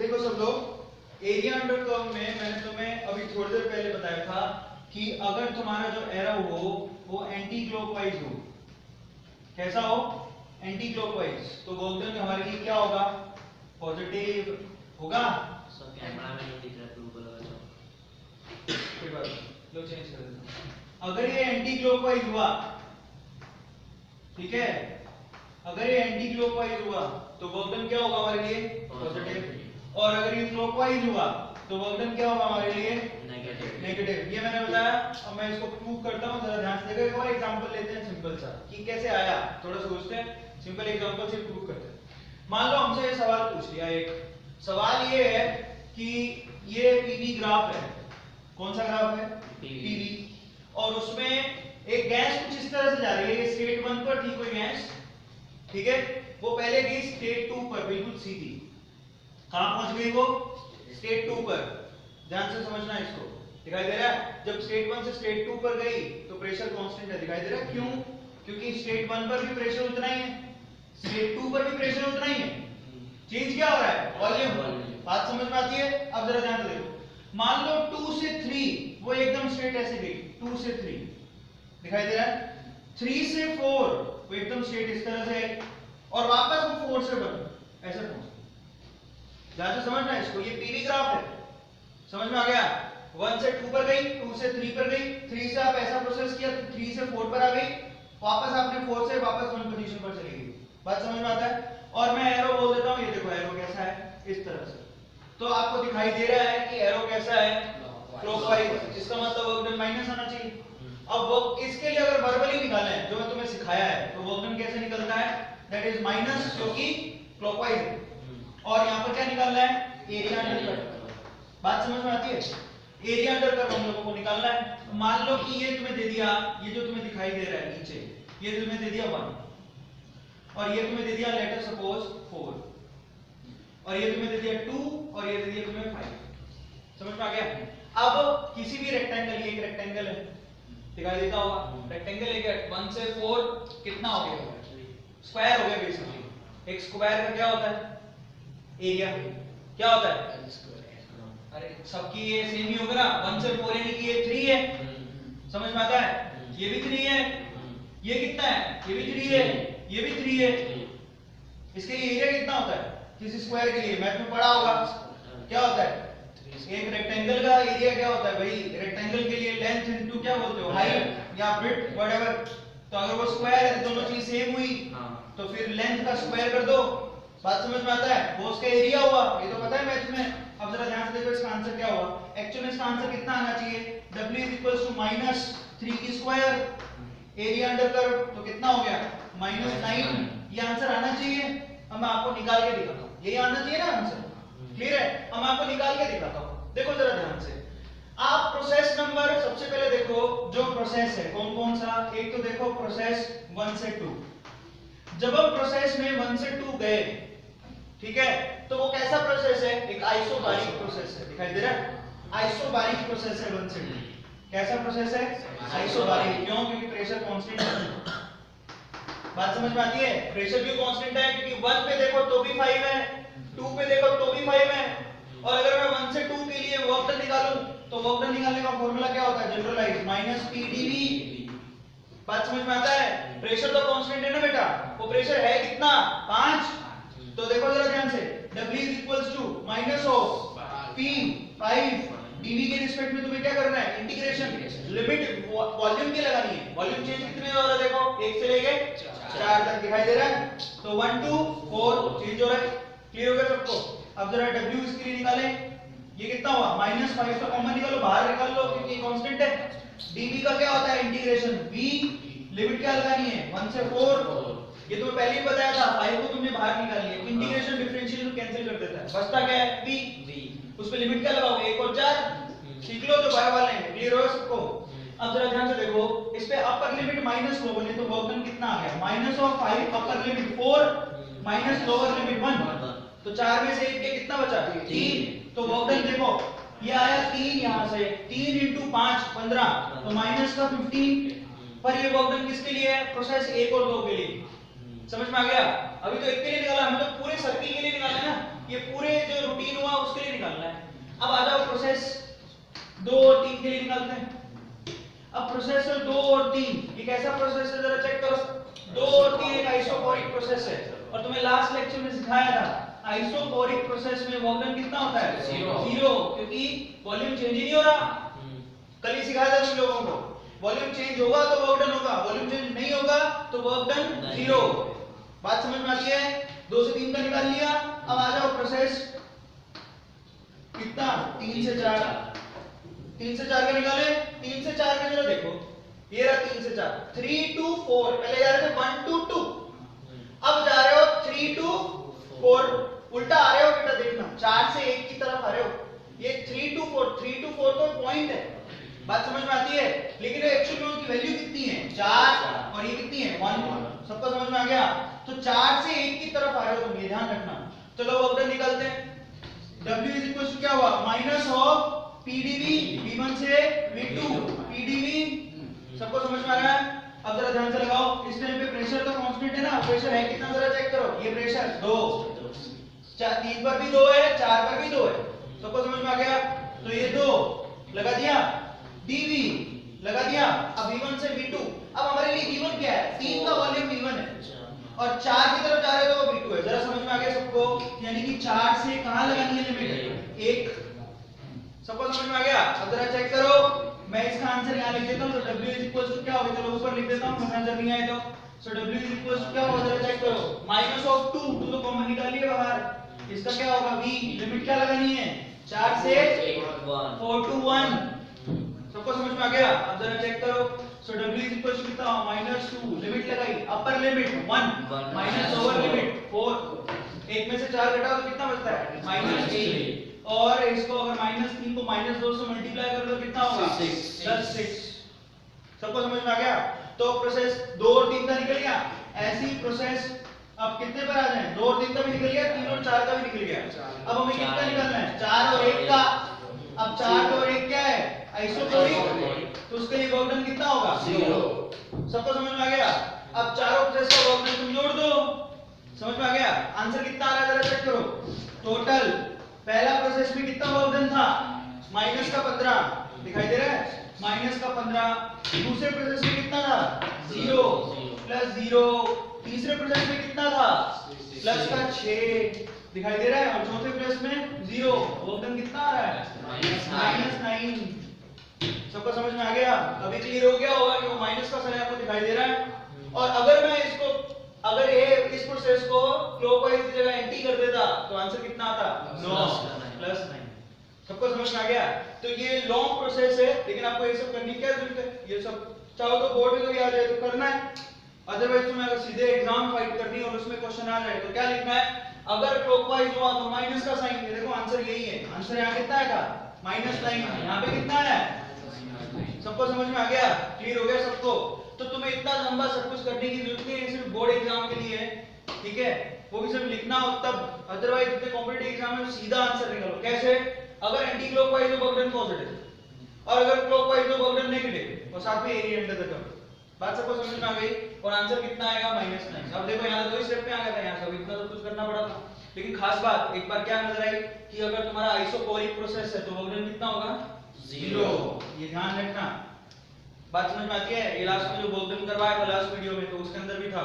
देखो सब लोग, एरिया अंडर कर्व में मैंने तुम्हें अभी थोड़ी देर पहले बताया था कि अगर तुम्हारा जो एरो हो वो एंटी क्लॉकवाइज हो, कैसा हो, एंटी क्लॉकवाइज, तो बोलते हैं हमारे लिए क्या होगा, पॉजिटिव होगा। सर कैमरा में नहीं दिख रहा, ब्लू कलर का कोई बात नहीं, लो चेंज कर देता हूं। अगर ये एंटी क्लॉकवाइज हुआ, ठीक है, अगर ये एंटी क्लॉकवाइज हुआ तो वर्क क्या होगा हमारे लिए, पॉजिटिव, और अगर ये क्लॉकवाइज हुआ तो वर्क क्या होगा हमारे लिए, नेगेटिव। ये मैंने बताया। अब मैं इसको प्रूव करता हूं, जरा ध्यान से देखो। एक और एग्जांपल लेते हैं सिंपल सा कि कैसे आया, थोड़ा सोचते हैं, सिंपल एग्जांपल से प्रूव करते हैं। मान लो हमसे ये सवाल पूछ लिया, एक सवाल ये है कि ये पीवी ग्राफ है, कौन सा ग्राफ है, पीवी, और उसमें एक गैस कुछ इस तरह से जा रही है, ये स्टेट 1 पर थी कोई गैस, ठीक है, वो पहले गई स्टेट 2 पर, बिल्कुल सीधी। कहां पहुंच गई वो, स्टेट 2 पर। ध्यान से समझना इसको, दिखाई दे रहा है, जब स्टेट 1 से स्टेट 2 पर गई तो प्रेशर कांस्टेंट है, दिखाई दे रहा है, क्यों, क्योंकि स्टेट 1 पर भी प्रेशर उतना ही है, स्टेट 2 पर भी प्रेशर उतना ही है, चेंज क्या हो रहा है, वॉल्यूम। बात समझ में आती है। अब जरा ध्यान से देखो, मान लो 2 से 3 वो एकदम स्ट्रेट ऐसे गई, 2 से 3 दिखाई दे रहा है, 3 से 4 वो एकदम स्ट्रेट इस तरह से आई, और वापस वो 4 से 1 ऐसे पहुंच। ध्यान से समझना इसको, ये पीवी ग्राफ है, समझ में आ गया। 1 से 2 पर गई, 2 से 3 पर गई, 3 से आप ऐसा प्रोसेस किया तो 3 से 4 पर आ गई, वापस आपने 4 से वापस 1 पोजीशन पर चली गई। बात समझ में आता है। और मैं एरो बोल देता हूं, ये देखो एरो कैसा है, इस तरह से, तो आपको दिखाई दे रहा है कि एरो कैसा है, क्लॉकवाइज, इसका मतलब वर्क डन माइनस आना चाहिए। अब वर्क इसके लिए अगर वर्बली निकालना है, जो मैं तुम्हें सिखाया है, तो वर्क डन कैसे निकलता है, दैट इज माइनस, क्योंकि क्लॉकवाइज है, और यहां पर क्या निकालना है, एरिया अंडर कर्व। बात समझ में आती है, एरिया अंडर कर्व हम लोगों को निकालना है। मान लो कि ये तुम्हें दे दिया, ये जो तुम्हें दिखाई दे रहा है नीचे, ये तुम्हें दे दिया 1, और ये तुम्हें दे दिया लेट अस सपोज 4, और ये तुम्हें दे दिया 2, और ये दे दिया तुम्हें 5। समझ में आ गया। अब किसी भी रेक्टेंगल, ये एक रेक्टेंगल है, दिखाई देता होगा, रेक्टेंगल है, 1 से 4 कितना हो गया, स्क्वायर हो गया बेसिकली। एक स्क्वायर का क्या होता है, एरिया क्या होता है, अरे सबकी ये सेम ही होगा ना, 1 से 4 यानी कि ये 3 है, समझ में आता है, ये भी 3 है, ये कितना है, ये भी 3 है, ये भी 3 है, इसके लिए एरिया कितना होता है, किसी स्क्वायर के लिए मैथ में पढ़ा होगा, क्या होता है, एक रेक्टेंगल का एरिया क्या होता है भाई, रेक्टेंगल के लिए लेंथ इनटू क्या बोलते हो, हाइट या ब्रेड्थ व्हाटएवर। तो अगर वो स्क्वायर है तो दोनों चीज सेम हुई, तो फिर लेंथ का स्क्वायर कर दो। बात समझ में आता है, वो उसका एरिया हुआ, ये तो पता है मैथ में। अब जरा ध्यान से देखो इसका आंसर क्या हुआ, एक्चुअली इसका आंसर कितना आना चाहिए, W = -3 की स्क्वायर, एरिया अंडर कर्व, तो कितना हो गया, -9, ये आंसर आना चाहिए। अब मैं आपको निकाल के दिखाता हूं, यही आना चाहिए ना आंसर, क्लियर है। अब मैं आपको निकाल के दिखाता हूं, देखो जरा ध्यान से। आप प्रोसेस नंबर सबसे पहले देखो, जो प्रोसेस है कौन कौन सा, एक तो देखो प्रोसेस 1 से 2। जब हम प्रोसेस में 1 से 2 गए, ठीक है, तो वो कैसा प्रोसेस है, एक आइसोबारिक प्रोसेस है, दिखाई दे रहा है, आइसोबारिक प्रोसेस है 1 से 2। कैसा प्रोसेस है, आइसोबारिक, क्यों, क्योंकि प्रेशर कांस्टेंट है। बात समझ में आती है, प्रेशर क्यों कांस्टेंट है, क्योंकि 1 पे देखो तो भी 5 है, 2 पे देखो तो भी 5 है, और अगर मैं 1 से 2 के लिए वर्क डन निकालूं तो वर्क डन निकालने का फार्मूला क्या होता है, जनरलाइज -PdV। बात समझ में आता है, प्रेशर तो कांस्टेंट है ना बेटा, वो प्रेशर है कितना, 5। तो देखो जरा ध्यान से, W - P5 dV के रिस्पेक्ट में तुम्हें क्या करना है, इंटीग्रेशन, लिमिट वॉल्यूम की लगानी है। वॉल्यूम चेंज कितने हो रहा है, देखो 1 से लेके 4 तक, दिखाई दे रहा है, तो 1 2 4 चेंज हो रहा है, क्लियर हो गया सबको। अब जरा W इसके लिए निकालें, ये कितना हुआ, -5, तो कॉमन निकालो, बाहर निकाल लो क्योंकि कांस्टेंट है। dV का क्या होता है, इंटीग्रेशन, V लिमिट क्या लगानी है, 1 से 4, ये तो पहले ही बताया था, 5 को तुमने बाहर निकाल लिया, इंटीग्रेशन डिफरेंशियल कैंसिल कर देता है, बचता क्या है, V, उस पे लिमिट क्या लगाओगे, 1 और 4, सीख लो जो बाय वाले हैं, क्लियर हो सबको। अब जरा ध्यान से देखो, इस पे अपर लिमिट माइनस लो बोले तो वर्क डन कितना आ गया, -5 upper limit 4 minus lower limit 1, तो 4 में से 1 के कितना बचा, 3, तो वर्क डन देखो ये आया 3, यहां से 3 × 5 15, तो माइनस का 15, पर ये वर्क डन किसके लिए है, प्रोसेस 1 और 2 के लिए। समझ में आ गया, अभी तो एक के लिए निकाला, हमें तो पूरे सर्किल के लिए निकाला है ना, ये पूरे जो रूटीन हुआ अब आ जाओ प्रोसेस 2 और 3 के लिए निकालते हैं। अब प्रोसेसर 2 और 3 ये कैसा प्रोसेस है जरा चेक करो। 2 और 3 एक आइसोकोरिक प्रोसेस है और तुम्हें लास्ट लेक्चर में सिखाया था आइसोकोरिक प्रोसेस में वर्क डन कितना होता है? 0, क्योंकि वॉल्यूम चेंज ही नहीं हो रहा। कल ही सिखाया था तुम लोगों को वॉल्यूम चेंज होगा तो वर्क डन होगा, वॉल्यूम चेंज नहीं होगा तो वर्क डन 0। बात समझ में आती है? 2 से 3 का निकाल लिया। अब आ जाओ प्रोसेस कितना 3 से 4, 3 से 4 का निकाले। 3 से 4 का जरा देखो, ये रहा 3 से 4, 3 to 4, पहले जा रहे थे 1 to 2, अब जा रहे हो 3 to 4, उल्टा आ रहे हो बेटा, देखना 4 से 1 की तरफ आ रहे हो। ये 3 to 4, 3 to 4 तो पॉइंट है, बात समझ में आती है? लेकिन एक्चुअली में उनकी वैल्यू कितनी है? 4 और ये कितनी है? 1। सबको समझ में आ गया? तो 4 से 1 की तरफ आ रहे हो तुम, ये ध्यान रखना। चलो वर्क डन निकालते हैं। W इज इक्वल टू क्या हुआ? माइनस ऑफ PdV, V1 से V2, PdV। सबको समझ में आ रहा है? अब जरा ध्यान से लगाओ, इस टाइम पे प्रेशर तो कांस्टेंट है ना, प्रेशर है कितना जरा चेक करो। ये प्रेशर 2, 3 पर भी 2 है, 4 पर भी 2 है। सबको समझ में आ गया? तो ये 2 लगा दिया, dV लगा दिया। अब V1 से V2, अब हमारे लिए V1 क्या है? 3 का वॉल्यूम V1 है और 4 की तरफ जा रहे हो तो V2 है। जरा समझ में आ गया सबको? यानी कि 4 से कहां लगानी है लिमिट? 1। सबको समझ में आ गया? अब जरा चेक करो, मैं इसका आंसर यहां लिख देता हूं। तो W इज इक्वल टू क्या होगा? चलो ऊपर लिख देता हूं, नजर नहीं आए तो। सो W इज इक्वल टू क्या होगा जरा चेक करो, माइनस ऑफ 2, 2 तो कॉमन निकालिए बाहर, इसका क्या होगा? V, लिमिट क्या लगानी है? 4 से 4 to 1। सबको समझ में आ गया? अब जरा चेक करो, सो W इज इक्वल टू कितना? -2, लिमिट लगाई, upper limit 1 minus over limit 4, 1 में से 4 घटाओ तो कितना बचता है? -3, और इसको अगर -3 को -2 से मल्टीप्लाई करो तो कितना होगा? 6। सबको समझ में आ गया? तो प्रोसेस 2 और 3 का निकल गया। ऐसी प्रोसेस अब कितने पर आ जाए? 2 और 3 का भी निकल गया, 3 और 4 का भी निकल गया। अब हमें कितना निकालना है? 4 और 1 का। अब 4 और 1 क्या है? आइसोकोरिक, तो उसके लिए वर्क डन कितना होगा? 0। सबको समझ में आ गया? अब चारों प्रोसेस का वर्क डन तुम जोड़ दो। समझ में आ गया? आंसर कितना आ रहा है जरा चेक करो। टोटल पहला प्रोसेस में कितना वर्क डन था? माइनस का 15 दिखाई दे रहा है, माइनस का 15। दूसरे प्रोसेस में कितना था? 0 प्लस 0। तीसरे प्रोसेस में कितना था? प्लस का 6 दिखाई दे रहा है, और चौथे प्रोसेस में 0। वर्क डन कितना आ रहा है? -9। सबको समझ में आ गया? अभी क्लियर हो गया होगा कि वो माइनस का साइन आपको दिखाई दे रहा है। और अगर मैं इसको, अगर ये इस प्रोसेस को क्लॉकवाइज की जगह एंटी कर देता तो आंसर कितना आता? 9 प्लस 9। सबको समझ में आ गया? तो ये लॉन्ग प्रोसेस है, लेकिन आपको ये सब करने की क्या जरूरत है? ये सब चाहो तो बोर्ड में कभी आ जाए तो करना है, अदरवाइज तुम्हें अगर सीधे एग्जाम फाइट करनी है और उसमें क्वेश्चन आ जाए तो क्या लिखना है? अगर क्लॉकवाइज हुआ तो माइनस का साइन, ये देखो आंसर यही है। आंसर यहाँ कितना आएगा? -9। यहाँ पे कितना है? सबको समझ में आ गया? क्लियर हो गया सबको? तो तुम्हें इतना लंबा सब कुछ करने की जरूरत नहीं है, सिर्फ बोर्ड एग्जाम के लिए है, ठीक है? वो भी सिर्फ लिखना हो तब, अदरवाइज जितने कॉम्पिटिटिव एग्जाम में सीधा आंसर निकालो। कैसे? अगर एंटी क्लॉकवाइज हो वर्क डन पॉजिटिव, और अगर क्लॉकवाइज हो वर्क डन नेगेटिव, और साथ में एरिया अंडर द कर्व। बात सबको समझ में आ गई? और आंसर कितना आएगा? -9। अब देखो यहाँ तो 2 स्टेप में आ गया था, यहाँ सब इतना तो कुछ करना पड़ा था। लेकिन खास बात एक बार क्या नजर आई कि अगर तुम्हारा आइसोकोरिक प्रोसेस है तो वर्क डन कितना होगा? 0। ये ध्यान रखना। बात समझ में आती है? ये लास्ट में जो वर्क डन करवाया था लास्ट वीडियो में, तो उसके अंदर भी था,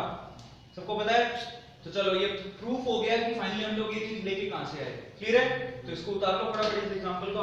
सबको पता है? तो चलो ये प्रूफ हो गया कि फाइनली हम लोग ये चीज लेके कहां से आए। क्लियर है? तो इसको उतार लो फटाफट इस एग्जांपल